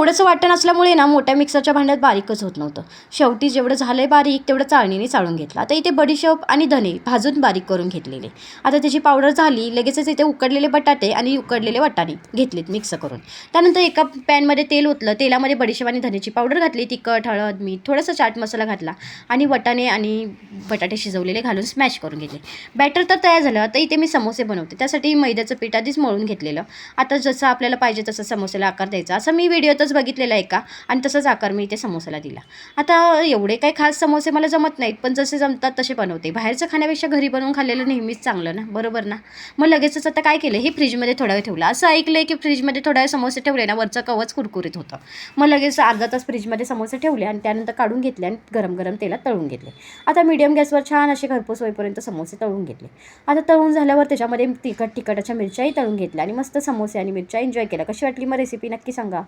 एवढंच वाटण असल्यामुळे ना मोठ्या मिक्सरच्या भांड्यात बारीकच होत नव्हतं. शेवटी जेवढं झालंय बारीक तेवढं चाळणीने चाळून घेतलं. आता इथे बडीशेप आणि धने भाजून बारीक करून घेतलेले. आता त्याची पावडर झाली. लगेचच इथे उकडलेले बटाटे आणि उकडलेले वाटाणे घेतलेत मिक्स करून. त्यानंतर एका पॅनमध्ये तेल ओतलं. तेलामध्ये बडीशेप आणि धनेची पावडर घातली. तिखट, हळद, मीठ, थोडासा चाट मसाला घातला आणि वाटाणे आणि बटाटे शिजवलेले घालून स्मॅश करून घेतले. बॅटर तर तयार झालं. आता इथे मी समोसे बनवते. त्यासाठी मैद्याचं पीठ आधीच मळून घेतलेलं. आता जसं आपल्याला पाहिजे तसं समोसेला आकार द्यायचा. असं मी व्हिडिओतच बघितलेलं आहे का, आणि तसाच आकार मी इथे समोसेला दिला. आता एवढे काही खास समोसे मला जमत नाहीत, पण जसे जमतात तसे बनवते. बाहेरचं खाण्यापेक्षा घरी बनवून खाल्लेलं नेहमीच चांगलं ना, बरोबर ना. मग लगेचच आता काय केलं, हे फ्रीजमध्ये थोडा वेळ ठेवलं. असं ऐकलंय की फ्रीजमध्ये थोडा वेळ समोसे ठेवले ना, वरचं कवच कुरकुरीत होतं. मग लगेच अर्धा तास फ्रीजमध्ये समोसे ठेवले आणि त्यानंतर काढून घेतले आणि गरम गरम तेलात तळून घेतले. आता मीडियम गॅसवर छान असे खरपूस होईपर्यंत समोसे तळून घेतले. आता तळून झाल्यावर त्याच्यामध्ये तिखट तिखटाच्या मिरच्याही तळून घेतल्या आणि मस्त समोसे आणि मिरच्या एन्जॉय केल्या. कशी वाटली मग रेसिपी नक्की सांगा.